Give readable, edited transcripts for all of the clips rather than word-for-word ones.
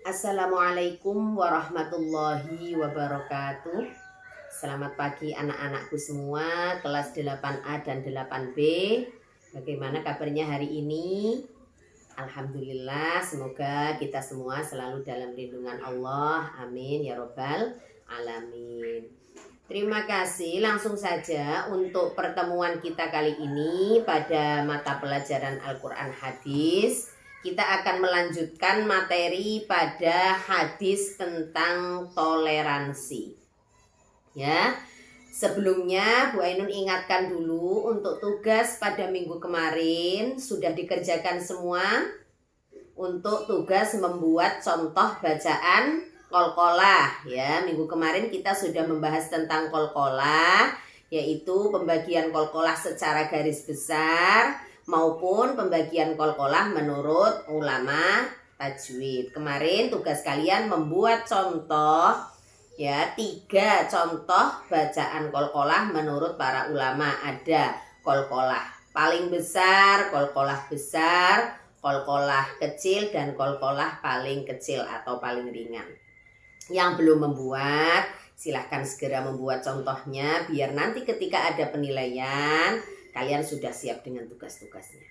Assalamualaikum warahmatullahi wabarakatuh. Selamat pagi anak-anakku semua kelas 8A dan 8B. Bagaimana kabarnya hari ini? Alhamdulillah, semoga kita semua selalu dalam lindungan Allah. Amin ya robbal alamin. Terima kasih. Langsung saja untuk pertemuan kita kali ini pada mata pelajaran Al-Quran Hadis. Kita akan melanjutkan materi pada hadis tentang toleransi. Ya, sebelumnya Bu Ainun ingatkan dulu untuk tugas pada minggu kemarin sudah dikerjakan semua. Untuk tugas membuat contoh bacaan qalqalah. Ya, minggu kemarin kita sudah membahas tentang qalqalah, yaitu pembagian qalqalah secara garis besar maupun pembagian qalqalah menurut ulama tajwid. Kemarin tugas kalian membuat contoh, ya, 3 contoh bacaan qalqalah menurut para ulama. Ada qalqalah paling besar, qalqalah besar, qalqalah kecil, dan qalqalah paling kecil atau paling ringan. Yang belum membuat, silahkan segera membuat contohnya biar nanti ketika ada penilaian kalian sudah siap dengan tugas-tugasnya.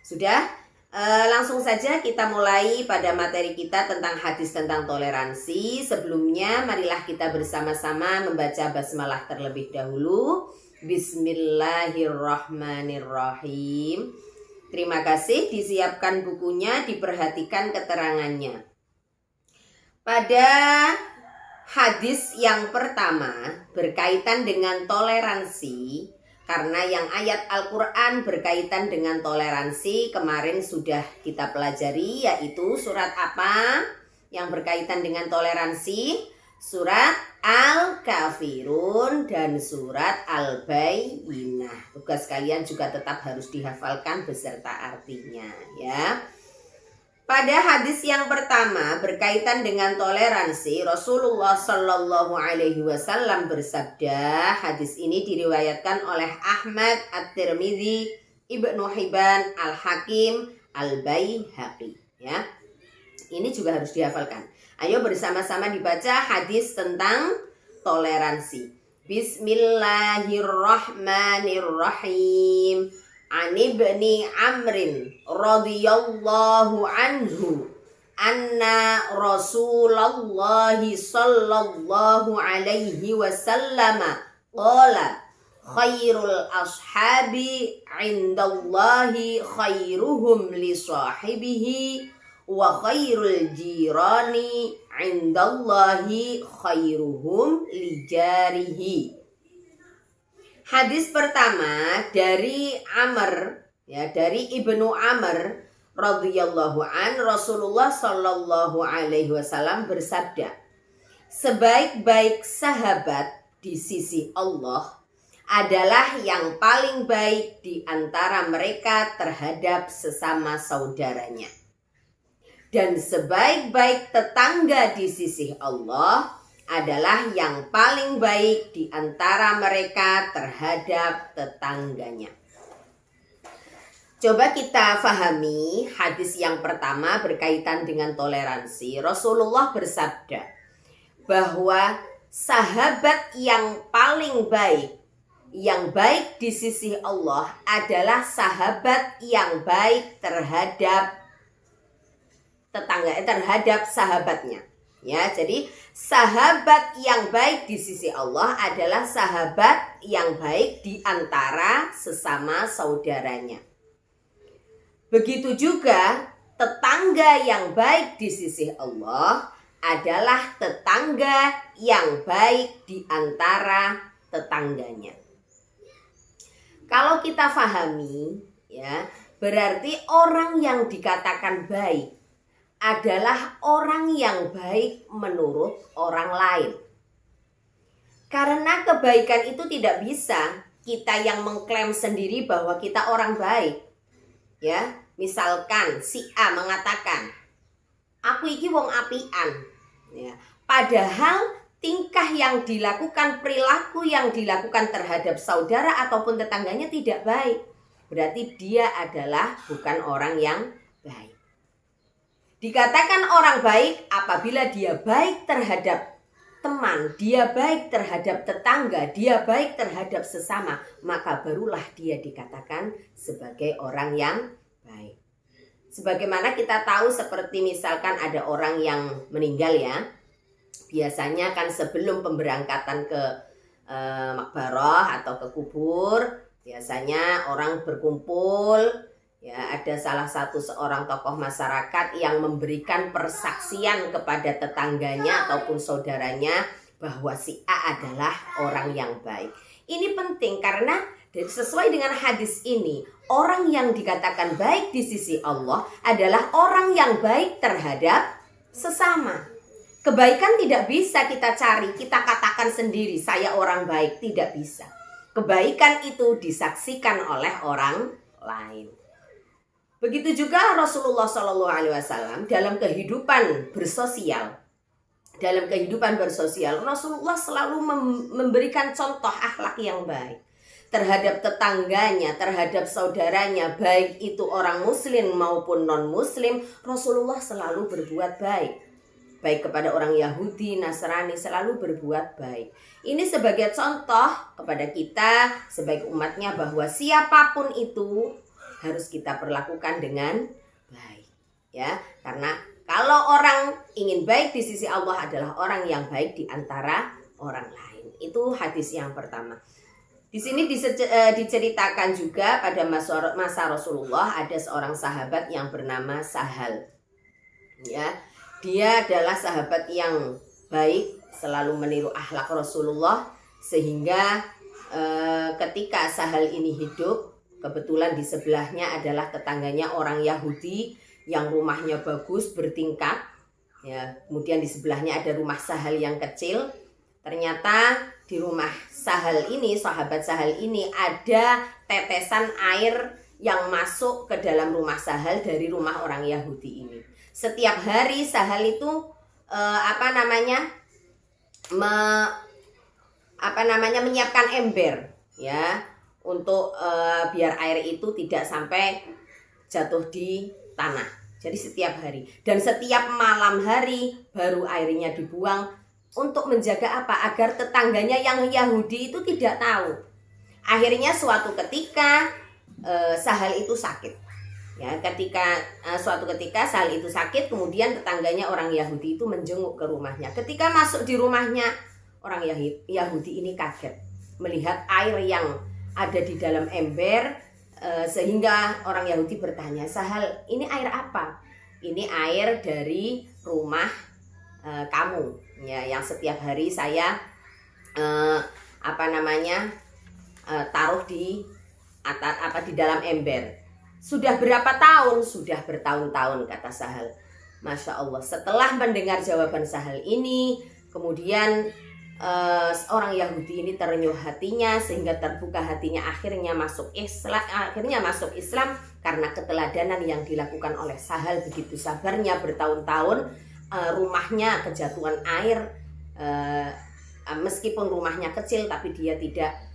Sudah? Langsung saja kita mulai pada materi kita tentang hadis tentang toleransi. Sebelumnya marilah kita bersama-sama membaca basmalah terlebih dahulu. Bismillahirrahmanirrahim. Terima kasih, disiapkan bukunya, diperhatikan keterangannya. Pada hadis yang pertama berkaitan dengan toleransi, karena yang ayat Al-Quran berkaitan dengan toleransi kemarin sudah kita pelajari, yaitu surat apa yang berkaitan dengan toleransi? Surat Al-Kafirun dan surat Al-Bayyinah. Tugas kalian juga tetap harus dihafalkan beserta artinya, ya. Pada hadis yang pertama berkaitan dengan toleransi, Rasulullah Shallallahu Alaihi Wasallam bersabda. Hadis ini diriwayatkan oleh Ahmad, At-Tirmidzi, Ibnu Hibban, Al-Hakim, Al-Baihaqi. Ya, ini juga harus dihafalkan. Ayo bersama-sama dibaca hadis tentang toleransi. Bismillahirrahmanirrahim. An ibni Amrin radhiyallahu anhu anna Rasulullah sallallahu alaihi wasallam qala khairul ashabi indallahi khairuhum li sahibihi wa khairul jirani indallahi khairuhum li jarihi. Hadis pertama dari Amr, ya, dari Ibnu Amr radhiyallahu an, Rasulullah sallallahu alaihi wasallam bersabda, sebaik-baik sahabat di sisi Allah adalah yang paling baik di antara mereka terhadap sesama saudaranya. Dan sebaik-baik tetangga di sisi Allah adalah yang paling baik di antara mereka terhadap tetangganya. Coba kita fahami hadis yang pertama berkaitan dengan toleransi. Rasulullah bersabda bahwa sahabat yang paling baik, yang baik di sisi Allah adalah sahabat yang baik terhadap tetangga, terhadap sahabatnya. Ya, jadi sahabat yang baik di sisi Allah adalah sahabat yang baik di antara sesama saudaranya. Begitu juga tetangga yang baik di sisi Allah adalah tetangga yang baik di antara tetangganya. Kalau kita fahami, ya, berarti orang yang dikatakan baik adalah orang yang baik menurut orang lain. Karena kebaikan itu tidak bisa kita yang mengklaim sendiri bahwa kita orang baik. Ya, misalkan si A mengatakan, aku iki wong apian. Ya, padahal tingkah yang dilakukan, perilaku yang dilakukan terhadap saudara ataupun tetangganya tidak baik. Berarti dia adalah bukan orang yang baik. Dikatakan orang baik apabila dia baik terhadap teman, dia baik terhadap tetangga, dia baik terhadap sesama, maka barulah dia dikatakan sebagai orang yang baik. Sebagaimana kita tahu, seperti misalkan ada orang yang meninggal ya, biasanya kan sebelum pemberangkatan ke makbarah atau ke kubur, biasanya orang berkumpul. Ya, ada salah satu seorang tokoh masyarakat yang memberikan persaksian kepada tetangganya ataupun saudaranya bahwa si A adalah orang yang baik. Ini penting karena sesuai dengan hadis ini, orang yang dikatakan baik di sisi Allah adalah orang yang baik terhadap sesama. Kebaikan tidak bisa kita cari, kita katakan sendiri, saya orang baik, tidak bisa. Kebaikan itu disaksikan oleh orang lain. Begitu juga Rasulullah SAW dalam kehidupan bersosial. Dalam kehidupan bersosial, Rasulullah selalu memberikan contoh akhlak yang baik terhadap tetangganya, terhadap saudaranya, baik itu orang muslim maupun non-muslim. Rasulullah selalu berbuat baik. Baik kepada orang Yahudi, Nasrani, selalu berbuat baik. Ini sebagai contoh kepada kita sebagai umatnya bahwa siapapun itu harus kita perlakukan dengan baik, ya. Karena kalau orang ingin baik di sisi Allah adalah orang yang baik di antara orang lain. Itu hadis yang pertama. Di sini diceritakan juga pada masa Rasulullah ada seorang sahabat yang bernama Sahal. Ya, dia adalah sahabat yang baik, selalu meniru akhlak Rasulullah, sehingga ketika Sahal ini hidup, kebetulan di sebelahnya adalah tetangganya orang Yahudi yang rumahnya bagus, bertingkat. Ya, kemudian di sebelahnya ada rumah Sahal yang kecil. Ternyata di rumah Sahal ini, sahabat Sahal ini, ada tetesan air yang masuk ke dalam rumah Sahal dari rumah orang Yahudi ini. Setiap hari Sahal itu menyiapkan ember, ya, untuk biar air itu tidak sampai jatuh di tanah. Jadi setiap hari dan setiap malam hari baru airnya dibuang untuk menjaga apa? Agar tetangganya yang Yahudi itu tidak tahu. Akhirnya suatu ketika Sahal itu sakit. Ya, suatu ketika Sahal itu sakit, kemudian tetangganya orang Yahudi itu menjenguk ke rumahnya. Ketika masuk di rumahnya, orang Yahudi ini kaget melihat air yang ada di dalam ember, sehingga orang Yahudi bertanya, Sahal, ini air apa? Ini air dari rumah kamu, ya, yang setiap hari saya taruh di dalam ember. Sudah berapa tahun? Sudah bertahun-tahun, kata Sahal. Masya Allah. Setelah mendengar jawaban Sahal ini, kemudian orang Yahudi ini terenyuh hatinya, sehingga terbuka hatinya, akhirnya masuk Islam karena keteladanan yang dilakukan oleh Sahal. Begitu sabarnya bertahun-tahun, rumahnya kejatuhan air, meskipun rumahnya kecil tapi dia tidak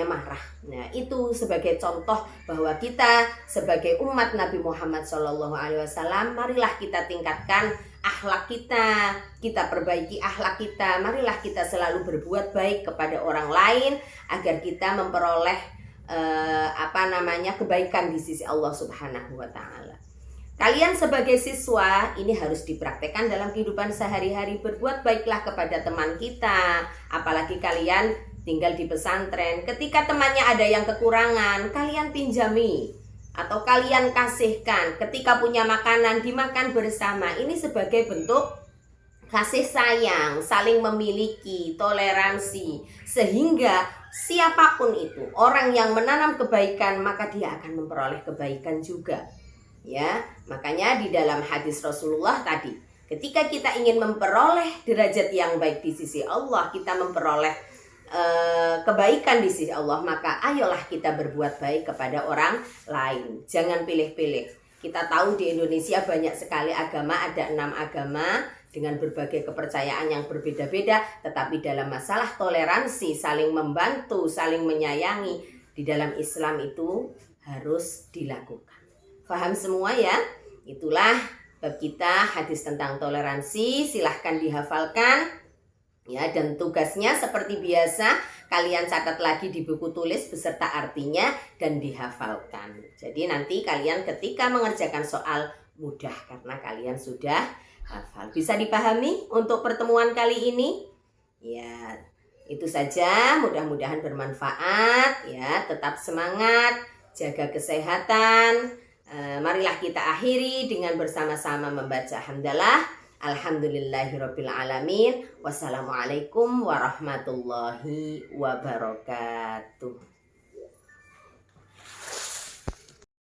marah. Nah, itu sebagai contoh bahwa kita sebagai umat Nabi Muhammad SAW, marilah kita tingkatkan akhlak kita perbaiki akhlak kita. Marilah kita selalu berbuat baik kepada orang lain agar kita memperoleh kebaikan di sisi Allah Subhanahu wa taala. Kalian sebagai siswa ini harus dipraktekkan dalam kehidupan sehari-hari. Berbuat baiklah kepada teman kita, apalagi kalian tinggal di pesantren. Ketika temannya ada yang kekurangan, kalian pinjami atau kalian kasihkan. Ketika punya makanan, dimakan bersama. Ini sebagai bentuk kasih sayang, saling memiliki, toleransi, sehingga siapapun itu orang yang menanam kebaikan, maka dia akan memperoleh kebaikan juga. Ya, makanya di dalam hadis Rasulullah tadi, ketika kita ingin memperoleh derajat yang baik di sisi Allah, kita memperoleh kebaikan di sisi Allah, maka ayolah kita berbuat baik kepada orang lain. Jangan pilih-pilih. Kita tahu di Indonesia banyak sekali agama, ada 6 agama dengan berbagai kepercayaan yang berbeda-beda, tetapi dalam masalah toleransi, saling membantu, saling menyayangi, di dalam Islam itu harus dilakukan. Paham semua ya? Itulah bab kita hadis tentang toleransi. Silahkan dihafalkan ya, dan tugasnya seperti biasa kalian catat lagi di buku tulis beserta artinya dan dihafalkan. Jadi nanti kalian ketika mengerjakan soal mudah karena kalian sudah hafal. Bisa dipahami untuk pertemuan kali ini? Ya, itu saja, mudah-mudahan bermanfaat ya. Tetap semangat, jaga kesehatan. Marilah kita akhiri dengan bersama-sama membaca hamdalah. Alhamdulillahirabbil alamin. Wassalamualaikum warahmatullahi wabarakatuh.